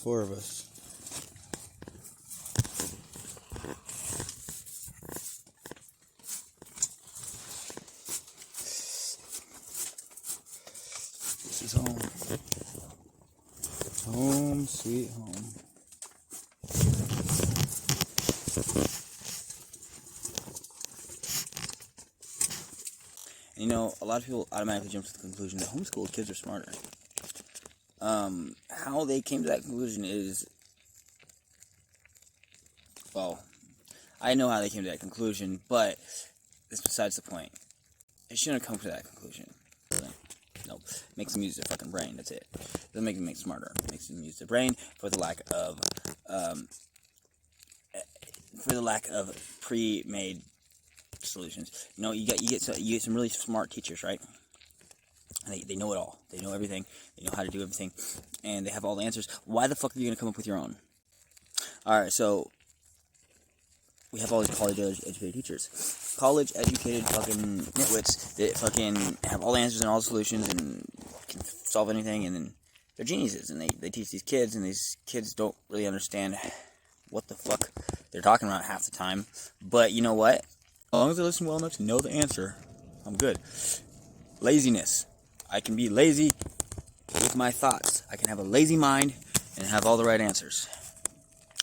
Four of us. This is home. Home, sweet home. You know, a lot of people automatically jump to the conclusion that homeschooled kids are smarter. How they came to that conclusion is, well, I know how they came to that conclusion, but it's besides the point. They shouldn't have come to that conclusion. Nope. Makes them use their fucking brain, that's it. Doesn't make them smarter. It makes them use their brain for the lack of pre-made solutions. You know, you get some really smart teachers, right? They know it all. They know everything. They know how to do everything. And they have all the answers. Why the fuck are you going to come up with your own? Alright, so we have all these college-educated teachers. College-educated fucking nitwits that fucking have all the answers and all the solutions and can solve anything. And then they're geniuses. And they teach these kids. And these kids don't really understand what the fuck they're talking about half the time. But you know what? As long as they listen well enough to know the answer, I'm good. Laziness. I can be lazy with my thoughts. I can have a lazy mind and have all the right answers.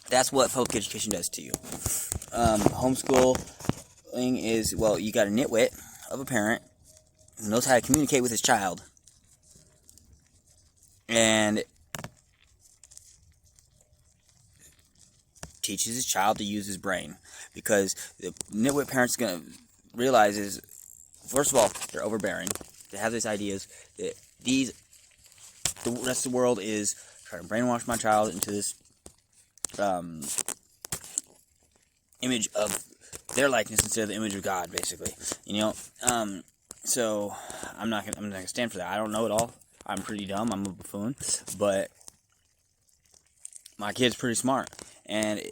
That's what public education does to you. Homeschooling is, well, you got a nitwit of a parent who knows how to communicate with his child. And teaches his child to use his brain. Because the nitwit parent's going to realize is, first of all, they're overbearing. They have these ideas that the rest of the world is trying to brainwash my child into this image of their likeness instead of the image of God, basically. You know, so I'm not gonna stand for that. I don't know it all. I'm pretty dumb. I'm a buffoon, but my kid's pretty smart, and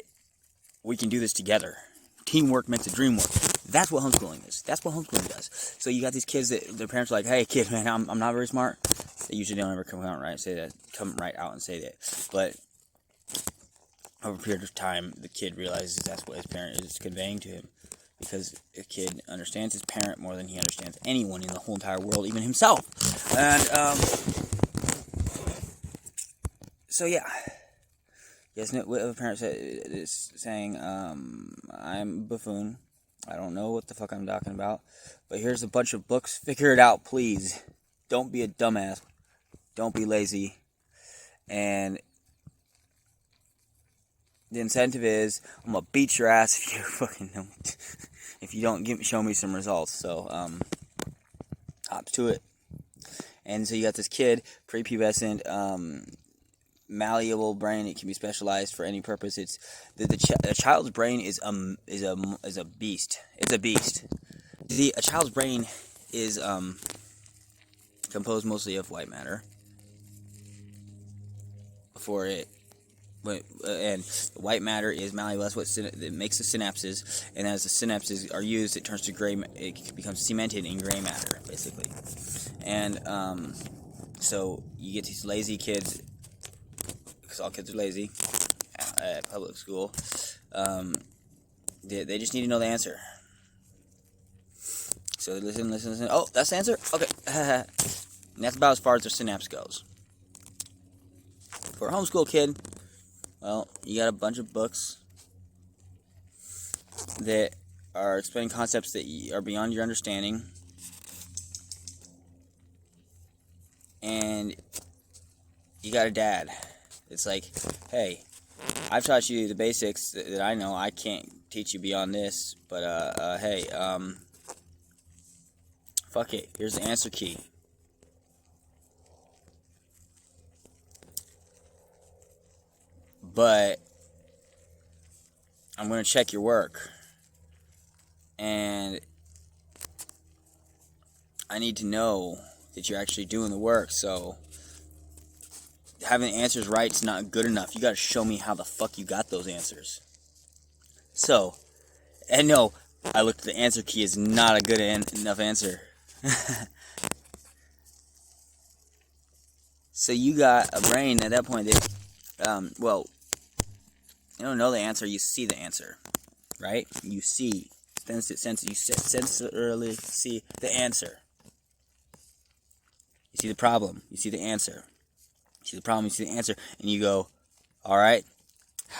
we can do this together. Teamwork makes the dream work. That's what homeschooling is. That's what homeschooling does. So you got these kids that their parents are like, "Hey, kid, man, I'm not very smart." They usually don't ever come out and say that. But over a period of time, the kid realizes that's what his parent is conveying to him, because a kid understands his parent more than he understands anyone in the whole entire world, even himself. And so yeah. Yes, a parent is saying, I'm a buffoon. I don't know what the fuck I'm talking about. But here's a bunch of books. Figure it out, please. Don't be a dumbass. Don't be lazy. And The incentive is, I'm gonna beat your ass if you fucking don't, if you don't show me some results. So, hop to it. And so you got this kid, prepubescent, malleable brain. It can be specialized for any purpose. It's a child's brain is a beast. It's a beast. A child's brain is composed mostly of white matter. And white matter is malleable. That's what it makes the synapses. And as the synapses are used, it turns to gray. It becomes cemented in gray matter, basically. And so you get these lazy kids, because all kids are lazy at public school. They just need to know the answer. So listen. Oh, that's the answer? Okay. And that's about as far as their synapse goes. For a homeschool kid, well, you got a bunch of books that are explaining concepts that are beyond your understanding. And you got a dad. It's like, hey, I've taught you the basics that I know. I can't teach you beyond this. But, hey, fuck it. Here's the answer key. But I'm going to check your work. And I need to know that you're actually doing the work. So having the answers right is not good enough. You got to show me how the fuck you got those answers. So, and no, I looked at the answer key is not a good enough answer. So you got a brain at that point that, well, you don't know the answer, you see the answer, right? You see, sensorily see the answer. You see the problem, you see the answer. You see the problem, you see the answer, and you go, all right,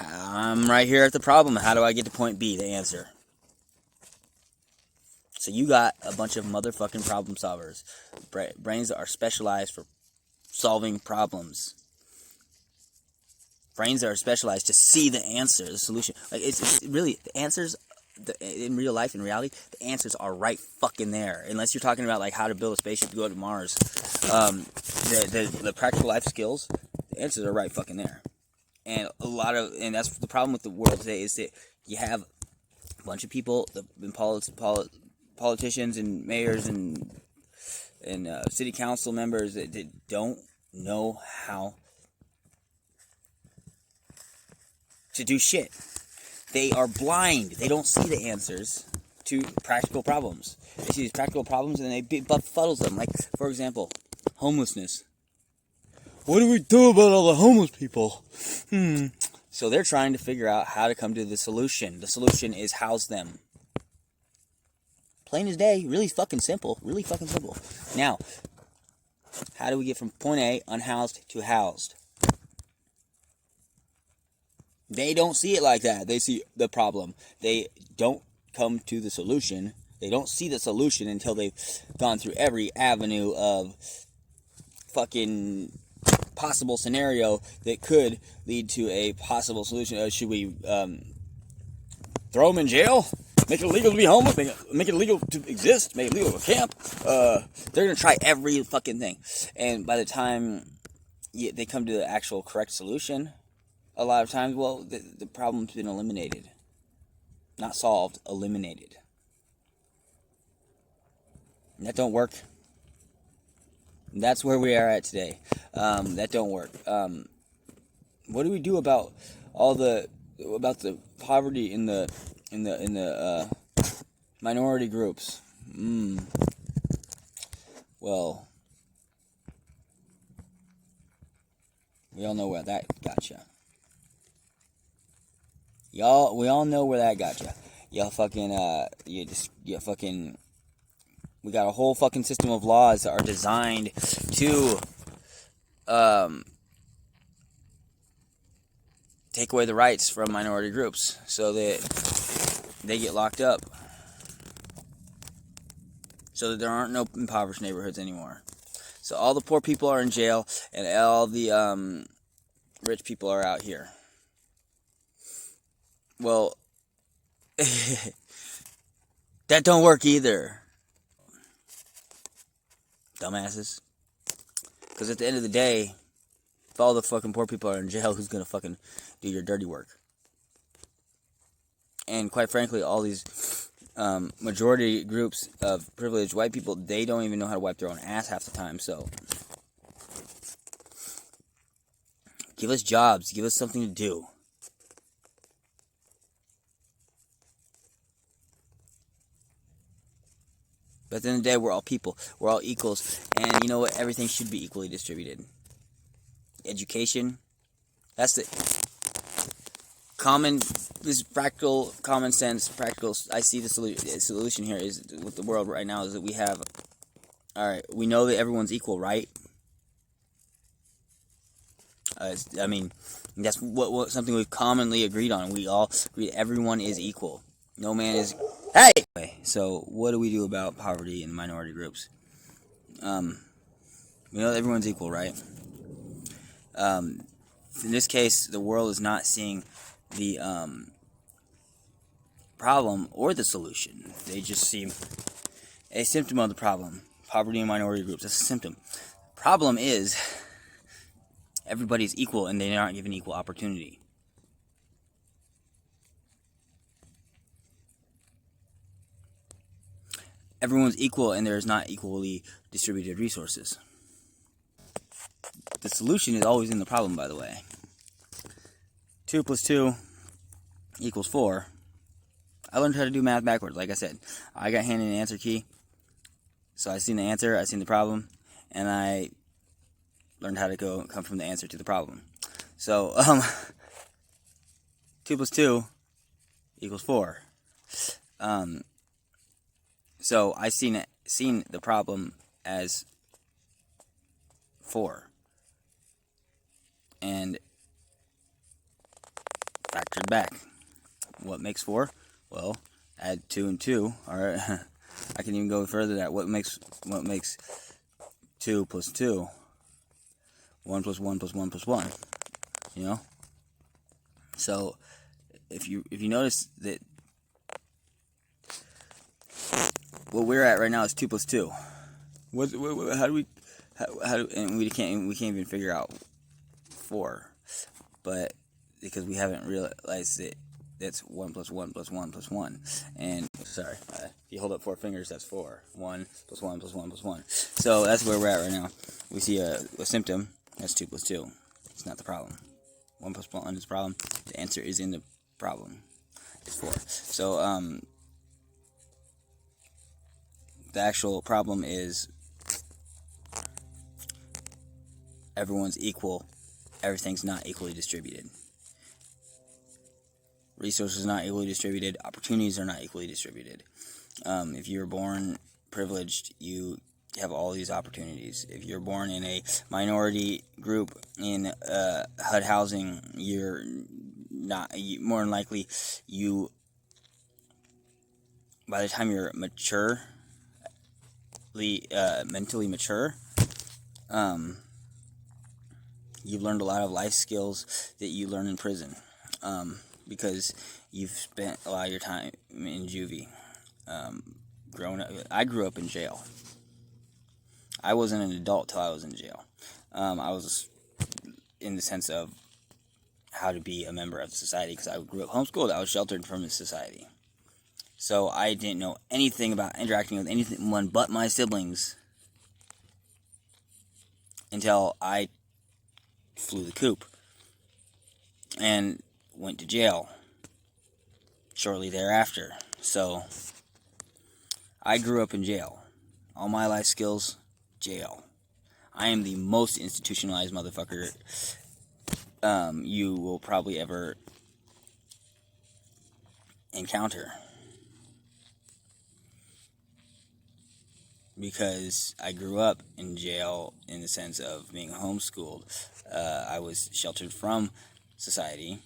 I'm right here at the problem. How do I get to point B, the answer? So you got a bunch of motherfucking problem solvers. Brains that are specialized for solving problems. Brains that are specialized to see the answer, the solution. Like it's really the answers in real life, in reality, the answers are right fucking there. Unless you're talking about like how to build a spaceship to go to Mars, the practical life skills, the answers are right fucking there. And that's the problem with the world today is that you have a bunch of people, politicians and mayors and city council members that don't know how to do shit. They are blind. They don't see the answers to practical problems. They see these practical problems and they befuddles them. Like, for example, homelessness. What do we do about all the homeless people? So they're trying to figure out how to come to the solution. The solution is house them. Plain as day. Really fucking simple. Really fucking simple. Now, how do we get from point A, unhoused, to housed? They don't see it like that. They see the problem. They don't come to the solution. They don't see the solution until they've gone through every avenue of fucking possible scenario that could lead to a possible solution. Should we throw them in jail? Make it illegal to be homeless? Make it illegal to exist? Make it illegal to camp? They're going to try every fucking thing. And by the time they come to the actual correct solution, a lot of times, well, the problem's been eliminated. Not solved, eliminated. And that don't work. And that's where we are at today. That don't work. What do we do about the poverty in the minority groups? Well, we all know where that got you. We all know where that got you. Y'all fucking, we got a whole fucking system of laws that are designed to, take away the rights from minority groups so that they get locked up. So that there aren't no impoverished neighborhoods anymore. So all the poor people are in jail and all the, rich people are out here. Well, that don't work either. Dumbasses. Because at the end of the day, if all the fucking poor people are in jail, who's gonna fucking do your dirty work? And quite frankly, all these majority groups of privileged white people, they don't even know how to wipe their own ass half the time. So give us jobs, give us something to do. But at the end of the day, we're all people, we're all equals, and you know what, everything should be equally distributed. Education, that's the this practical, common sense, practical. I see the solution here is with the world right now is that we have, all right, we know that everyone's equal, right? I mean, that's what something we've commonly agreed on. We all agree everyone is equal. No man is. Hey. Okay, so what do we do about poverty and minority groups? We know that everyone's equal, right? In this case, the world is not seeing the problem or the solution. They just see a symptom of the problem. Poverty and minority groups. That's a symptom. Problem is everybody's equal and they aren't given equal opportunity. Everyone's equal and there's not equally distributed resources. The solution is always in the problem, by the way. 2 plus 2 equals 4. I learned how to do math backwards, like I said. I got handed an answer key. So I seen the answer, I seen the problem, and I learned how to come from the answer to the problem. So, 2 plus 2 equals 4. So I seen the problem as 4. And factored back. What makes 4? Well, add 2 and 2. Alright. I can even go further than that. What makes 2 plus 2? 1 plus 1 plus 1 plus 1. You know? So if you notice that what we're at right now is 2 plus 2. How do we and we can't even figure out 4, but because we haven't realized that that's 1 plus 1 plus 1 plus 1. And sorry, if you hold up 4 fingers, that's 4. 1 plus 1 plus 1 plus 1. So that's where we're at right now. We see a symptom. That's 2 plus 2. It's not the problem. 1 plus 1 is the problem. The answer is in the problem. It's 4. So the actual problem is everyone's equal. Everything's not equally distributed. Resources are not equally distributed. Opportunities are not equally distributed. If you're born privileged, you have all these opportunities. If you're born in a minority group in HUD housing, you're not. More than likely, by the time you're mentally mature, you've learned a lot of life skills that you learn in prison. Because you've spent a lot of your time in juvie. Growing up, I grew up in jail. I wasn't an adult till I was in jail. I was in the sense of how to be a member of society because I grew up homeschooled. I was sheltered from the society. So I didn't know anything about interacting with anyone but my siblings until I flew the coop and went to jail shortly thereafter. So I grew up in jail. All my life skills, jail. I am the most institutionalized motherfucker you will probably ever encounter. Because I grew up in jail in the sense of being homeschooled. I was sheltered from society.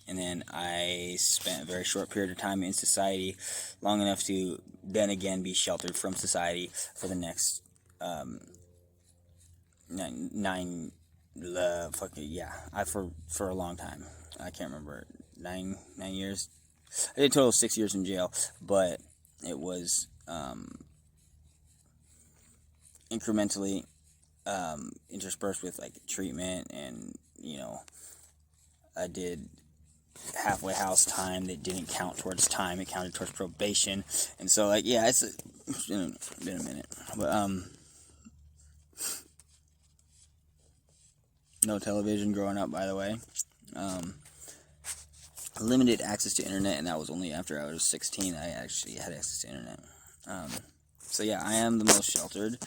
And then I spent a very short period of time in society, long enough to then again be sheltered from society for the next for a long time. I can't remember, 9 years, I did a total of 6 years in jail, but it was incrementally interspersed with like treatment, and I did halfway house time that didn't count towards time; it counted towards probation, and so like it's been a minute, but no television growing up, by the way. Limited access to internet, and that was only after I was 16. I actually had access to internet. So yeah, I am the most sheltered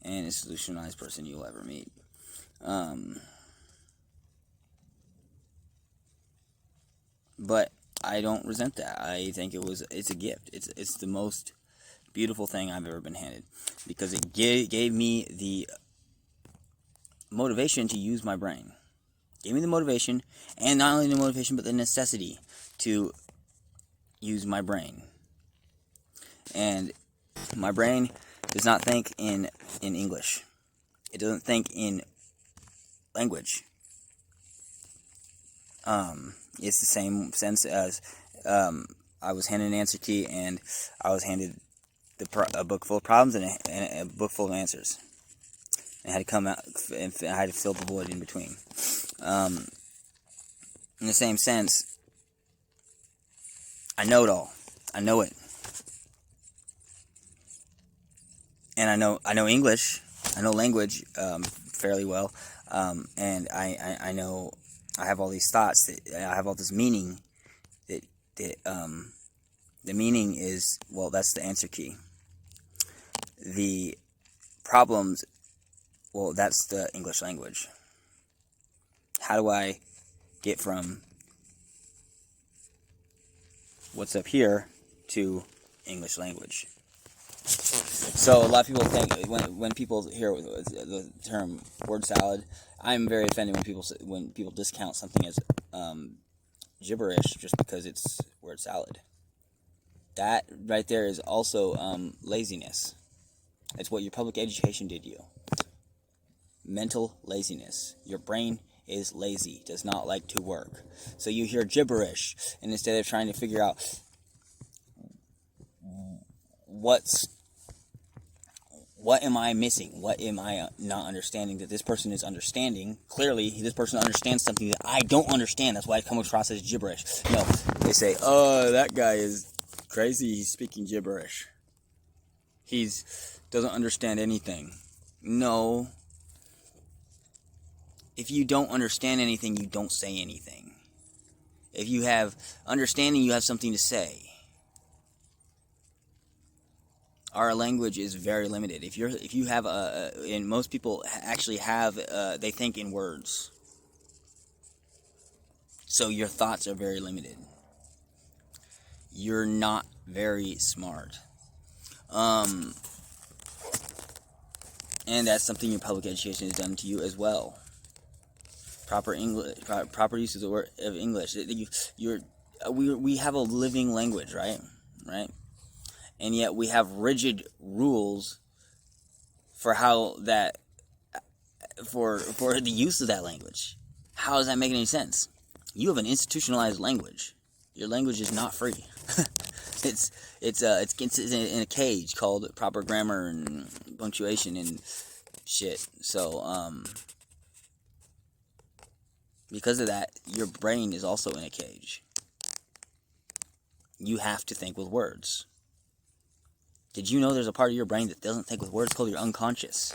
and institutionalized person you'll ever meet. But I don't resent that. I think it's a gift. It's the most beautiful thing I've ever been handed, because it gave me the motivation to use my brain. Gave me the motivation, and not only the motivation, but the necessity to use my brain. And my brain does not think in English. It doesn't think in language. It's the same sense as I was handed an answer key, and I was handed a book full of problems and a book full of answers. And I had to come out, and I had to fill the void in between. In the same sense, I know it all. I know it. And I know English. I know language fairly well. And I know I have all these thoughts, that I have all this meaning, that the meaning is, well, that's the answer key. The problems, well, that's the English language. How do I get from what's up here to English language? So a lot of people think, when people hear the term word salad, I'm very offended when people discount something as gibberish just because it's word salad. That right there is also laziness. It's what your public education did to you. Mental laziness. Your brain is lazy, does not like to work. So you hear gibberish, and instead of trying to figure out what am I missing, what am I not understanding that this person is understanding, clearly this person understands something that I don't understand, that's why I come across as gibberish. No, they say, oh, that guy is crazy, he's speaking gibberish. Doesn't understand anything. No. If you don't understand anything, you don't say anything. If you have understanding, you have something to say. Our language is very limited. If you have and most people actually have, they think in words. So your thoughts are very limited. You're not very smart. And that's something your public education has done to you as well. Proper English, proper use of the word of English. We have a living language, right? And yet we have rigid rules for how that, for the use of that language. How does that make any sense? You have an institutionalized language. Your language is not free. It's in a cage called proper grammar and punctuation and shit. So because of that, your brain is also in a cage. You have to think with words. Did you know there's a part of your brain that doesn't think with words called your unconscious?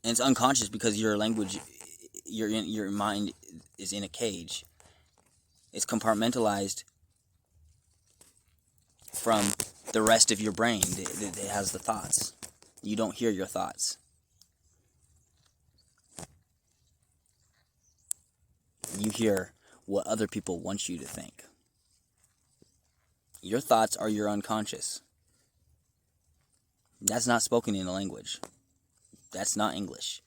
And it's unconscious because your language, your mind is in a cage. It's compartmentalized from the rest of your brain that has the thoughts. You don't hear your thoughts. You hear what other people want you to think. Your thoughts are your unconscious. That's not spoken in a language. That's not English.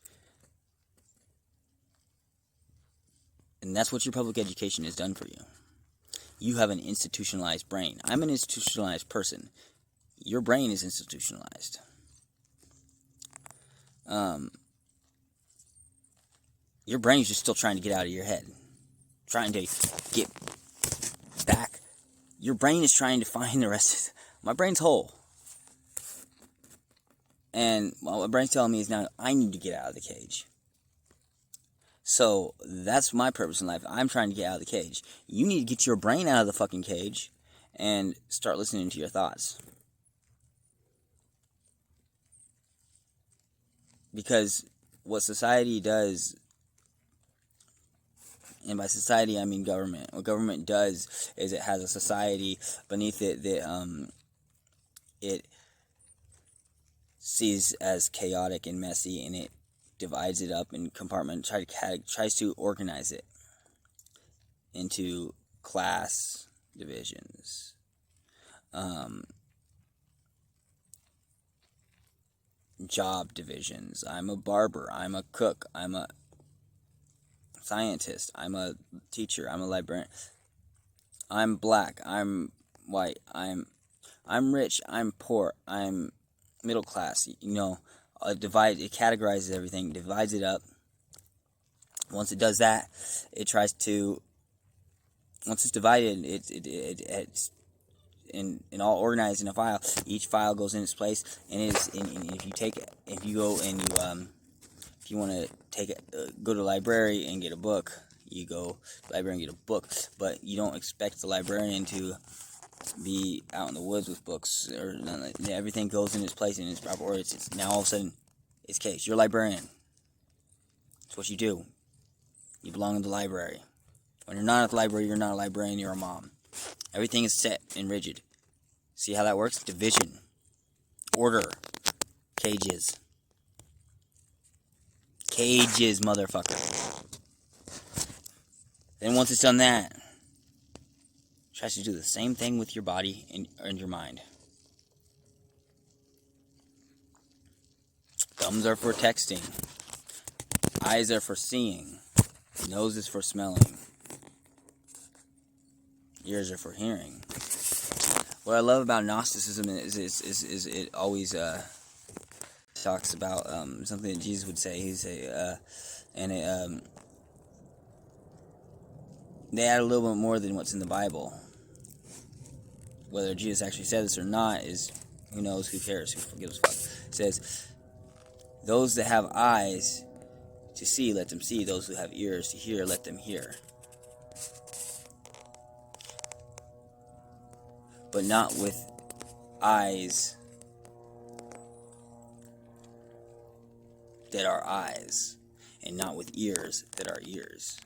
And that's what your public education has done for you. You have an institutionalized brain. I'm an institutionalized person. Your brain is institutionalized. Your brain is just still trying to get out of your head. Trying to get your brain is trying to find the rest of my brain's whole. And what my brain's telling me is now I need to get out of the cage. So that's my purpose in life. I'm trying to get out of the cage. You need to get your brain out of the fucking cage and start listening to your thoughts. Because what society does, and by society I mean government, what government does is it has a society beneath it that it sees as chaotic and messy, and it divides it up in compartments, tries to organize it into class divisions. Job divisions. I'm a barber, I'm a cook, I'm a scientist, I'm a teacher, I'm a librarian, I'm black, I'm white, I'm rich, I'm poor, I'm middle class. It categorizes everything, divides it up. Once it does that, once it's divided, it's all organized in a file. Each file goes in its place, and if you want to go to the library and get a book, you go to the library and get a book. But you don't expect the librarian to be out in the woods with books, or everything goes in its place in its proper order. It's now all of a sudden it's case. You're a librarian. It's what you do. You belong in the library. When you're not at the library, you're not a librarian, you're a mom. Everything is set and rigid. See how that works? Division. Order. Cages. Cages, motherfucker. Then once it's done that, tries to do the same thing with your body and your mind. Thumbs are for texting. Eyes are for seeing. Nose is for smelling. Ears are for hearing. What I love about Gnosticism is it always talks about something that Jesus would say. He'd say, they add a little bit more than what's in the Bible. Whether Jesus actually said this or not is, who knows, who cares, who gives a fuck. It says, those that have eyes to see, let them see. Those who have ears to hear, let them hear. But not with eyes that are eyes, and not with ears that are ears.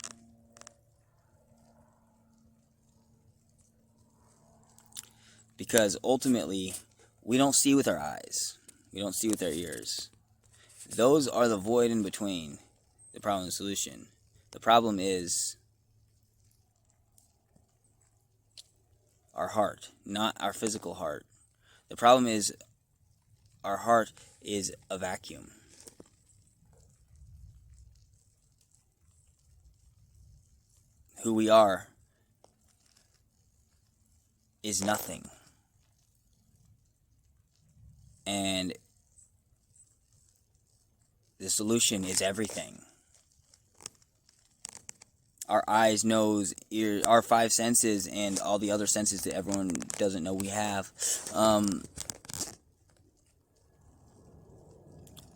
Because ultimately, we don't see with our eyes. We don't see with our ears. Those are the void in between the problem and the solution. The problem is our heart, not our physical heart. The problem is our heart is a vacuum. Who we are is nothing. And the solution is everything. Our eyes, nose, ear, our five senses, and all the other senses that everyone doesn't know we have,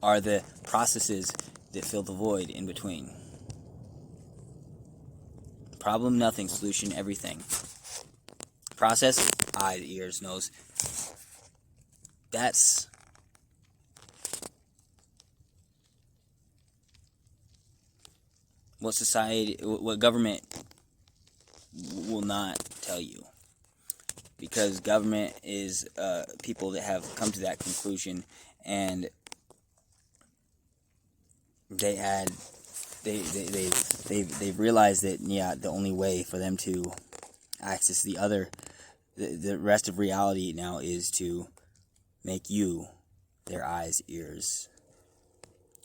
are the processes that fill the void in between. Problem, nothing. Solution, everything. Process, eyes, ears, nose. That's what society, what government will not tell you. Because government is people that have come to that conclusion, and they've realized that, yeah, the only way for them to access the rest of reality now is to make you their eyes, ears,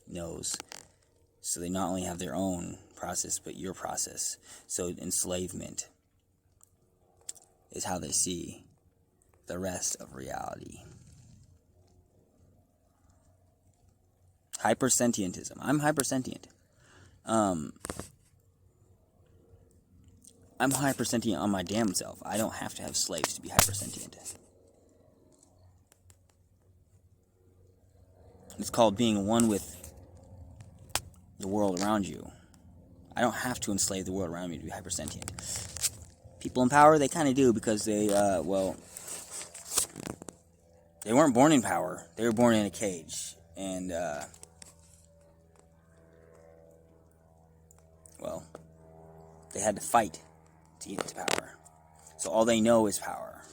nose. So they not only have their own process, but your process. So enslavement is how they see the rest of reality. Hypersentientism. I'm hypersentient. I'm hypersentient on my damn self. I don't have to have slaves to be hypersentient. It's called being one with the world around you. I don't have to enslave the world around me to be hypersentient. People in power, they kind of do, because they, they weren't born in power. They were born in a cage. And, they had to fight to get to power. So all they know is power.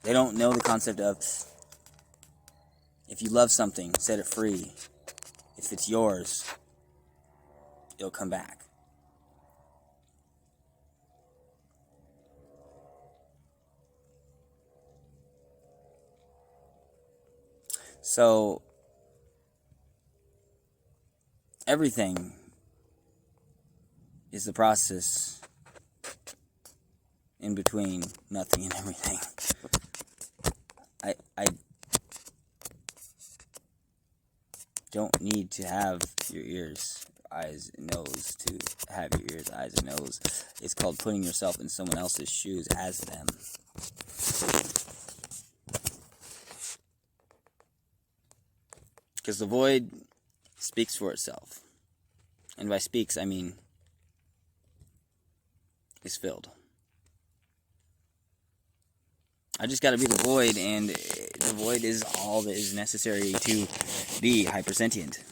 They don't know the concept of, if you love something, set it free. If it's yours, it'll come back. So, everything is the process in between nothing and everything. I don't need to have your ears, eyes, and nose to have your ears, eyes, and nose. It's called putting yourself in someone else's shoes as them. Because the void speaks for itself. And by speaks, I mean is filled. I just gotta be the void, and the void is all that is necessary to be hypersentient.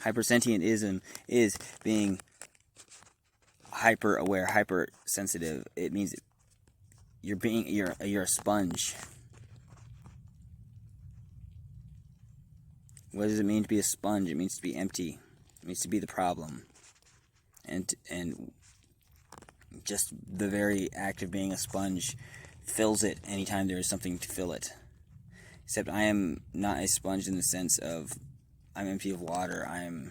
Hypersentientism is being hyper aware, hypersensitive. It means you're a sponge. What does it mean to be a sponge? It means to be empty. It means to be the problem. And just the very act of being a sponge fills it anytime there is something to fill it. Except I am not a sponge in the sense of I'm empty of water. I'm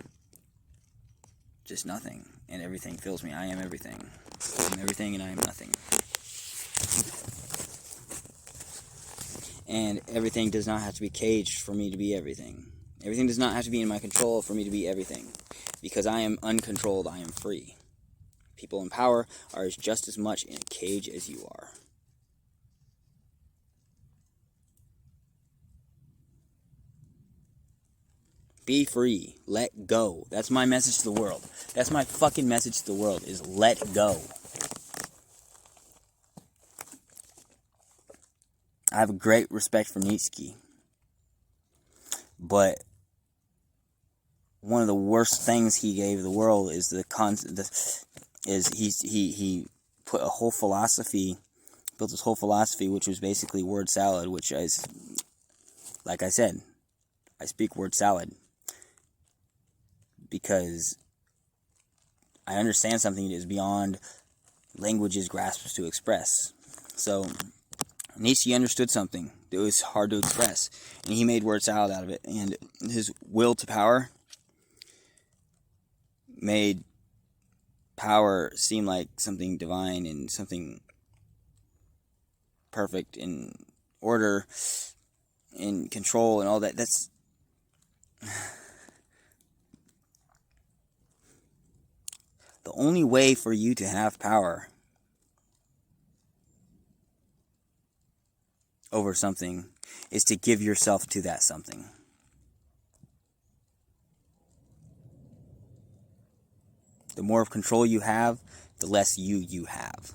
just nothing, and everything fills me. I am everything. I'm everything and I am nothing. And everything does not have to be caged for me to be everything. Everything does not have to be in my control for me to be everything. Because I am uncontrolled, I am free. People in power are just as much in a cage as you are. Be free. Let go. That's my message to the world. That's my fucking message to the world, is let go. I have a great respect for Nietsche. But one of the worst things he gave the world is he put a whole philosophy, built this whole philosophy, which was basically word salad, which is, like I said, I speak word salad because I understand something that is beyond language's grasps to express. So Nietzsche understood something that was hard to express, and he made word salad out of it, and his will to power made power seem like something divine and something perfect in order, in control and all that. That's the only way for you to have power over something is to give yourself to that something. The more of control you have, the less you have.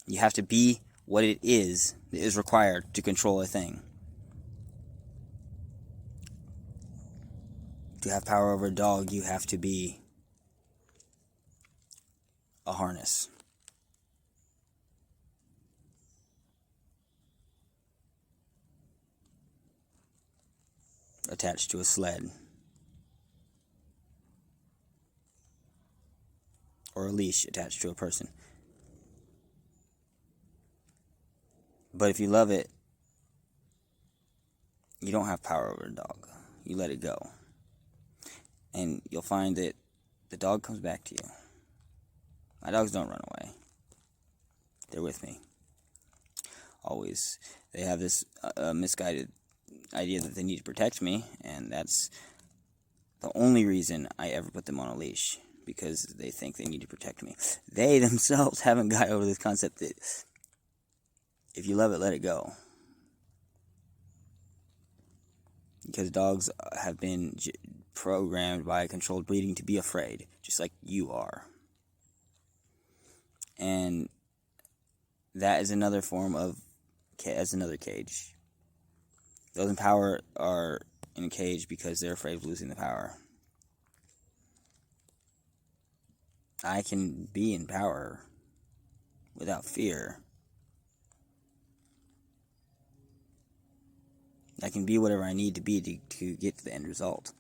You have to be what it is that is required to control a thing. To have power over a dog, you have to be a harness. Attached to a sled. Or a leash attached to a person. But if you love it, you don't have power over a dog. You let it go. And you'll find that the dog comes back to you. My dogs don't run away. They're with me. Always. They have this misguided idea that they need to protect me, and that's The only reason I ever put them on a leash, because they think they need to protect me. They themselves haven't got over this concept that if you love it, let it go. Because dogs have been programmed by controlled breeding to be afraid, just like you are. And that is another form of, as another cage. Those in power are in a cage because they're afraid of losing the power. I can be in power without fear. I can be whatever I need to be to get to the end result.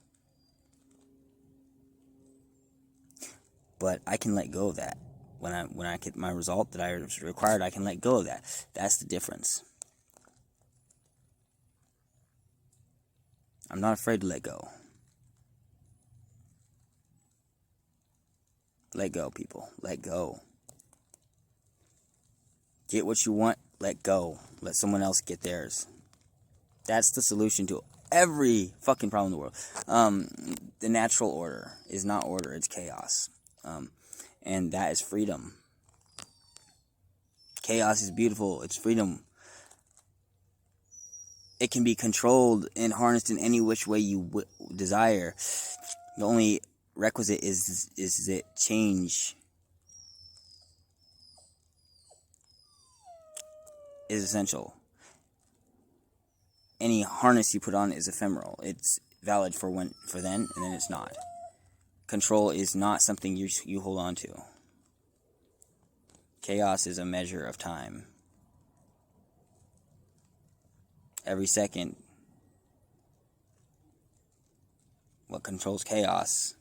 But I can let go of that. When I get my result that I required, I can let go of that. That's the difference. I'm not afraid to let go. Let go, people. Let go. Get what you want, let go. Let someone else get theirs. That's the solution to every fucking problem in the world. The natural order is not order, it's chaos. And that is freedom. Chaos is beautiful, it's freedom. It can be controlled and harnessed in any which way you desire. The only requisite is that change is essential. Any harness you put on is ephemeral. It's valid for then, and then it's not. Control is not something you hold on to. Chaos is a measure of time. Every second, what controls chaos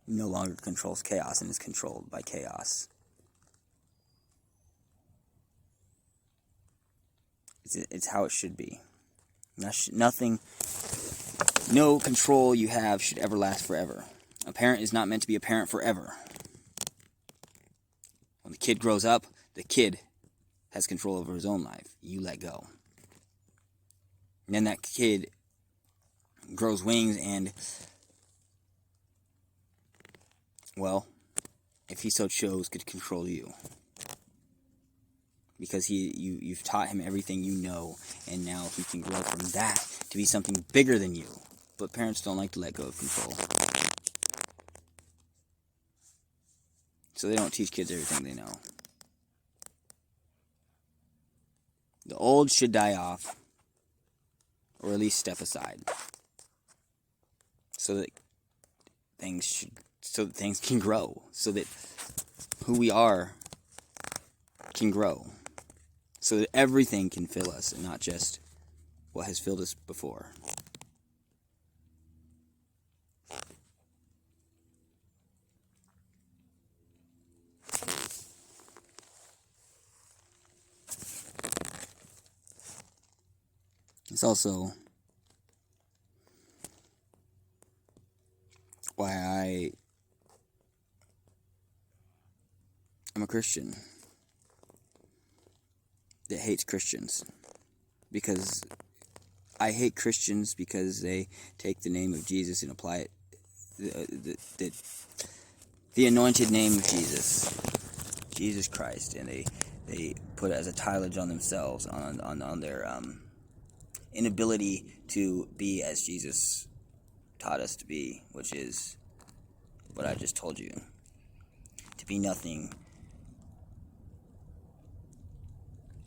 no longer controls chaos and is controlled by chaos. It's how it should be. Nothing, no control you have should ever last forever. A parent is not meant to be a parent forever. When the kid grows up, the kid has control over his own life. You let go. And then that kid grows wings and, well, if he so chose, could control you. Because you've taught him everything you know, and now he can grow from that to be something bigger than you. But parents don't like to let go of control. So they don't teach kids everything they know. The old should die off, or at least step aside, so that things can grow, so that who we are can grow, so that everything can fill us and not just what has filled us before. It's also why I am a Christian that hates Christians. Because I hate Christians because they take the name of Jesus and apply it, the anointed name of Jesus Christ, and they put it as a tilage on themselves, on their inability to be as Jesus taught us to be, which is what I just told you. To be nothing.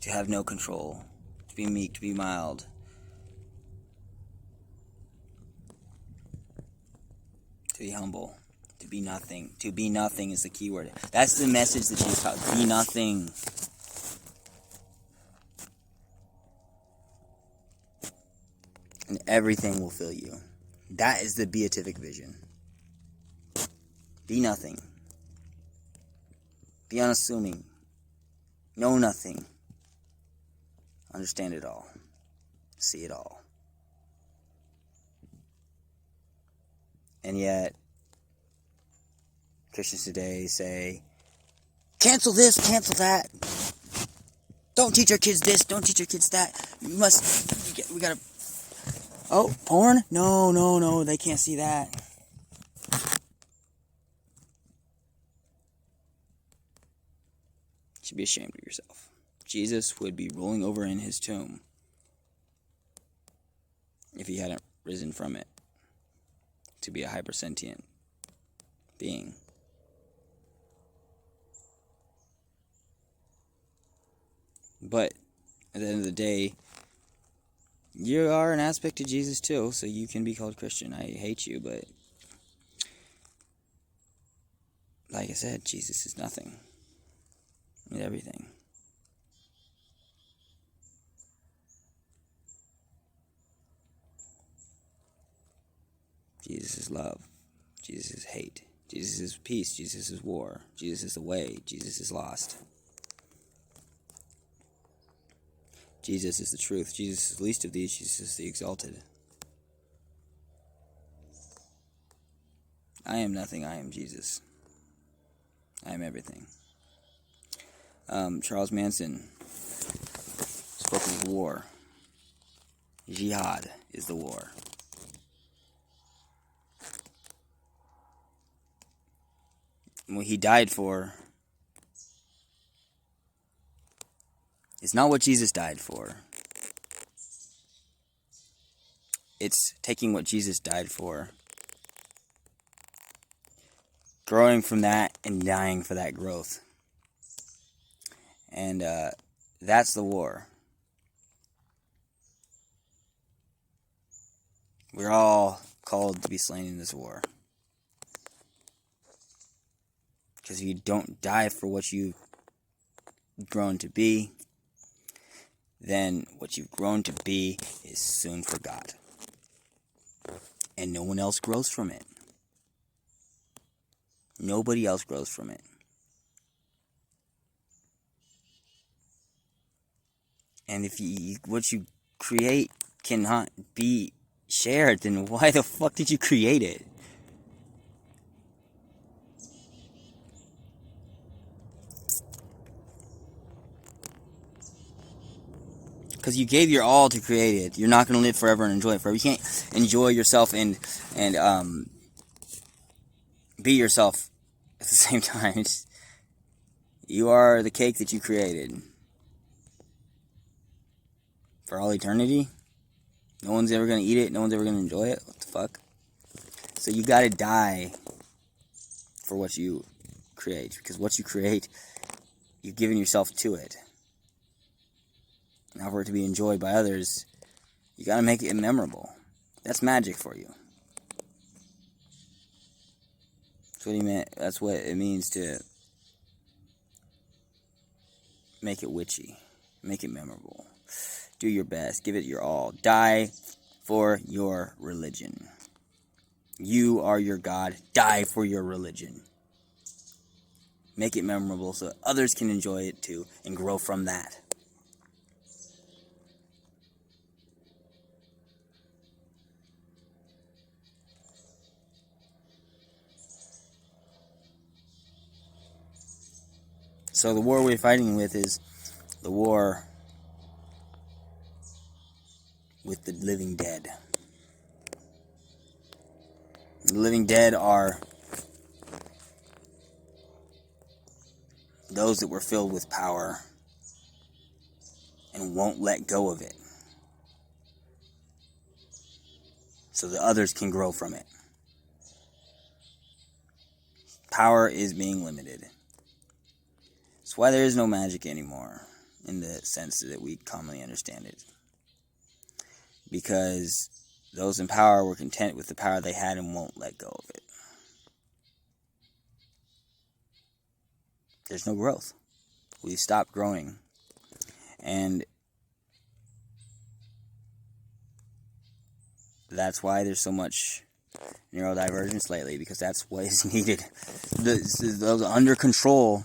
To have no control. To be meek, to be mild. To be humble. To be nothing. To be nothing is the key word. That's the message that Jesus taught. Be nothing. And everything will fill you. That is the beatific vision. Be nothing. Be unassuming. Know nothing. Understand it all. See it all. And yet, Christians today say, cancel this, cancel that. Don't teach our kids this, don't teach our kids that. We gotta Oh, porn? No, no, no, they can't see that. You should be ashamed of yourself. Jesus would be rolling over in his tomb if he hadn't risen from it to be a hypersentient being. But at the end of the day, you are an aspect of Jesus too, so you can be called Christian. I hate you, but like I said, Jesus is nothing and everything. Jesus is love. Jesus is hate. Jesus is peace. Jesus is war. Jesus is the way. Jesus is lost. Jesus is the truth. Jesus is the least of these. Jesus is the exalted. I am nothing. I am Jesus. I am everything. Charles Manson spoke of war. Jihad is the war. What he died for is not what Jesus died for. It's taking what Jesus died for, growing from that, and dying for that growth. And that's the war. We're all called to be slain in this war. Because if you don't die for what you've grown to be, then what you've grown to be is soon forgot. And no one else grows from it. Nobody else grows from it. And if what you create cannot be shared, then why the fuck did you create it? Because you gave your all to create it. You're not going to live forever and enjoy it forever. You can't enjoy yourself and be yourself at the same time. You are the cake that you created. For all eternity? No one's ever going to eat it. No one's ever going to enjoy it. What the fuck? So you got to die for what you create. Because what you create, you've given yourself to it. Now for it to be enjoyed by others, you got to make it memorable. That's magic for you. That's what he meant. That's what it means to make it witchy. Make it memorable. Do your best. Give it your all. Die for your religion. You are your God. Die for your religion. Make it memorable so others can enjoy it too and grow from that. So the war we're fighting with is the war with the living dead. The living dead are those that were filled with power and won't let go of it, so that others can grow from it. Power is being limited. That's why there is no magic anymore, in the sense that we commonly understand it. Because those in power were content with the power they had and won't let go of it. There's no growth. We've stopped growing. And that's why there's so much neurodivergence lately, because that's what is needed. Those under control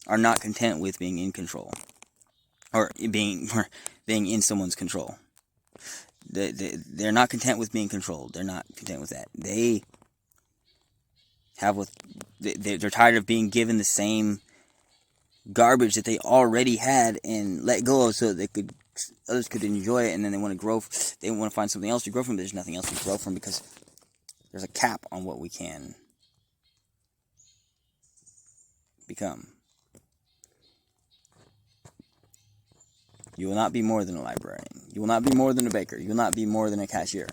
are not content with being in control, or being in someone's control. They're not content with being controlled. They're not content with that. They're tired of being given the same garbage that they already had and let go of, so that they could others could enjoy it, and then they want to grow. They want to find something else to grow from. There's nothing else to grow from because there's a cap on what we can become. You will not be more than a librarian. You will not be more than a baker. You will not be more than a cashier.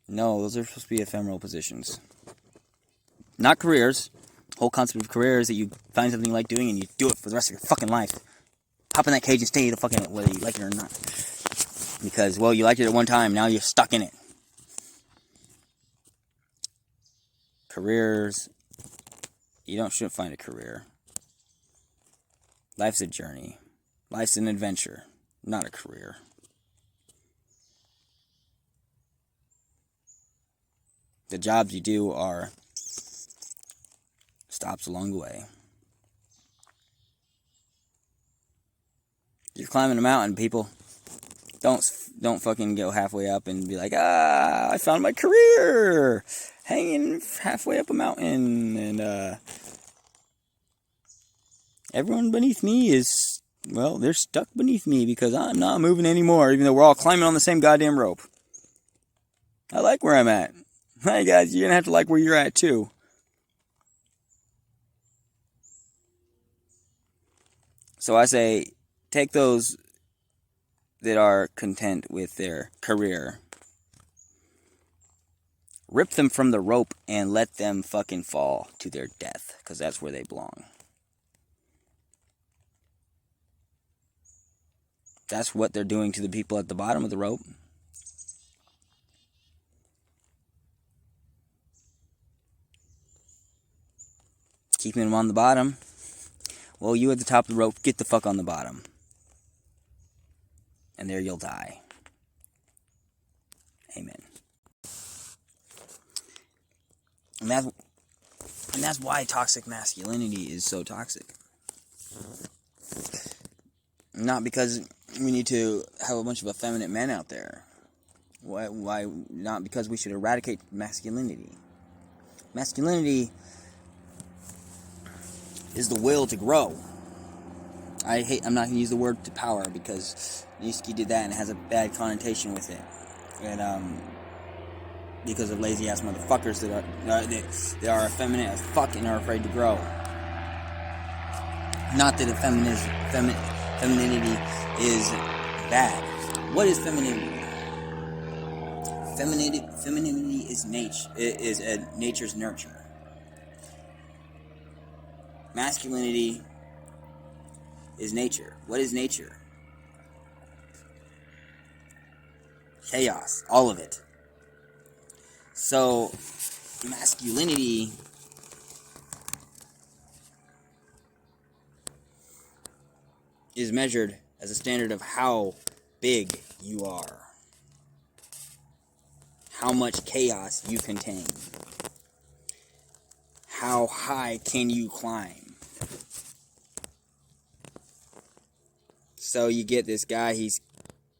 No, those are supposed to be ephemeral positions. Not careers. The whole concept of career is that you find something you like doing and you do it for the rest of your fucking life. Hop in that cage and stay the fucking whether you like it or not. Because, well, you liked it at one time, now you're stuck in it. Careers, you shouldn't find a career. Life's a journey. Life's an adventure, not a career. The jobs you do are stops along the way. You're climbing a mountain, people. Don't fucking go halfway up and be like, I found my career, hanging halfway up a mountain, and everyone beneath me is, well, they're stuck beneath me because I'm not moving anymore, even though we're all climbing on the same goddamn rope. I like where I'm at. Hey guys, you're gonna have to like where you're at too. So I say, take those that are content with their career, rip them from the rope and let them fucking fall to their death, because that's where they belong. That's what they're doing to the people at the bottom of the rope. Keeping them on the bottom. Well, you at the top of the rope, get the fuck on the bottom. And there you'll die. Amen. And that's why toxic masculinity is so toxic. Not because we need to have a bunch of effeminate men out there. Why? Not because we should eradicate masculinity. Masculinity is the will to grow. I'm not going to use the word to power because Nietsche did that and it has a bad connotation with it. And, because of lazy ass motherfuckers that are effeminate as fuck and are afraid to grow. Not that femininity is bad. What is femininity? Femininity is nature's nurture. Masculinity is nature. What is nature? Chaos. All of it. So, masculinity is measured as a standard of how big you are. How much chaos you contain. How high can you climb? So you get this guy, he's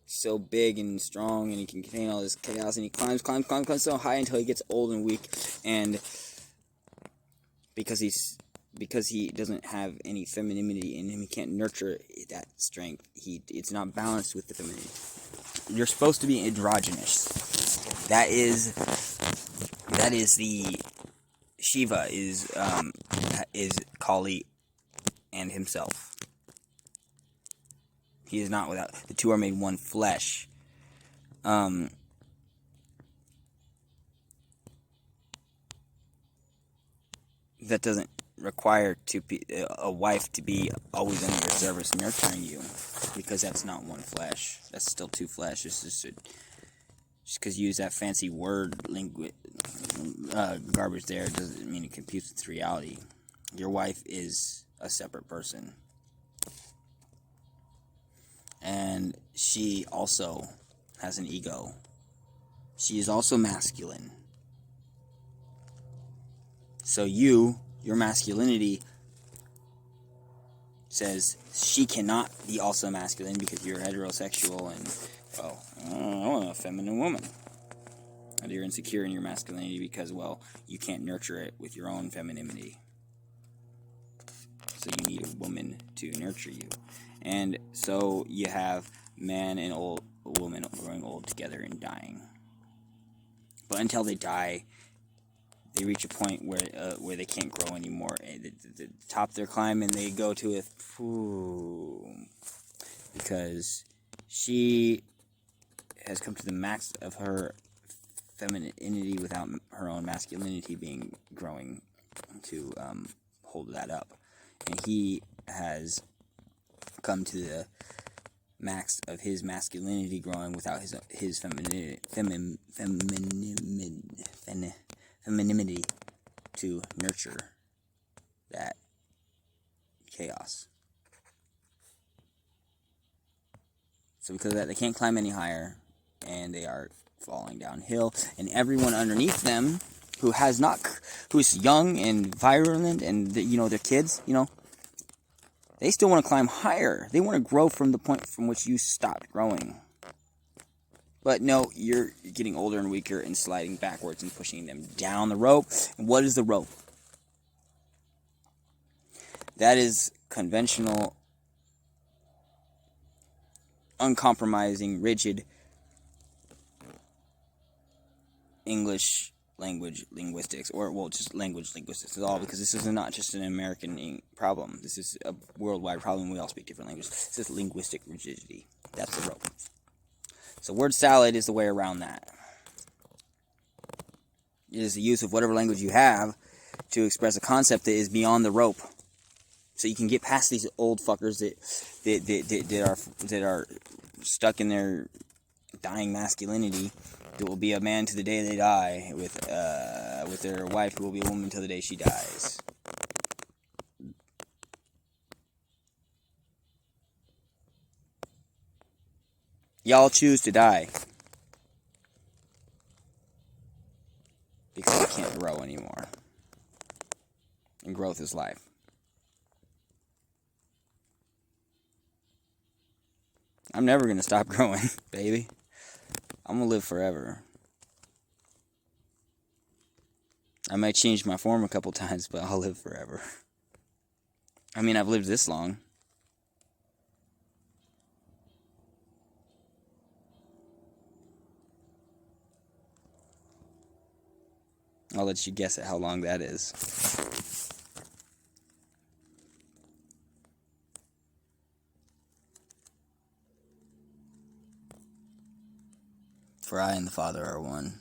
so big and strong and he can contain all this chaos and he climbs so high until he gets old and weak, and because he doesn't have any femininity in him, he can't nurture that strength. It's not balanced with the femininity. You're supposed to be androgynous. That is the Shiva is Kali and himself. He is not without. The two are made one flesh. That doesn't require a wife to be always under your service nurturing you, because that's not one flesh. That's still two flesh. It's just because you use that fancy word garbage there doesn't mean it computes with reality. Your wife is a separate person. And she also has an ego. She is also masculine. So your masculinity says she cannot be also masculine because you're heterosexual and, well, I'm a feminine woman. And you're insecure in your masculinity because, well, you can't nurture it with your own femininity. So you need a woman to nurture you. And so you have man and woman growing old together and dying. But until they die, they reach a point where they can't grow anymore. The top they're climbing, they go to it because she has come to the max of her femininity without her own masculinity being growing to hold that up, and he has come to the max of his masculinity growing without his femininity to nurture that chaos. So because of that, they can't climb any higher, and they are falling downhill. And everyone underneath them, who's young and virulent, and they're kids, they still want to climb higher. They want to grow from the point from which you stopped growing. But no, you're getting older and weaker and sliding backwards and pushing them down the rope. And what is the rope? That is conventional, uncompromising, rigid English language linguistics, just language linguistics at all, because this is not just an American problem. This is a worldwide problem. We all speak different languages. This is linguistic rigidity. That's the rope. So word salad is the way around that. It is the use of whatever language you have to express a concept that is beyond the rope. So you can get past these old fuckers that are stuck in their dying masculinity. It will be a man to the day they die, with their wife who will be a woman till the day she dies. Y'all choose to die because you can't grow anymore. And growth is life. I'm never going to stop growing, baby. I'm going to live forever. I might change my form a couple times, but I'll live forever. I mean, I've lived this long. I'll let you guess at how long that is. For I and the Father are one.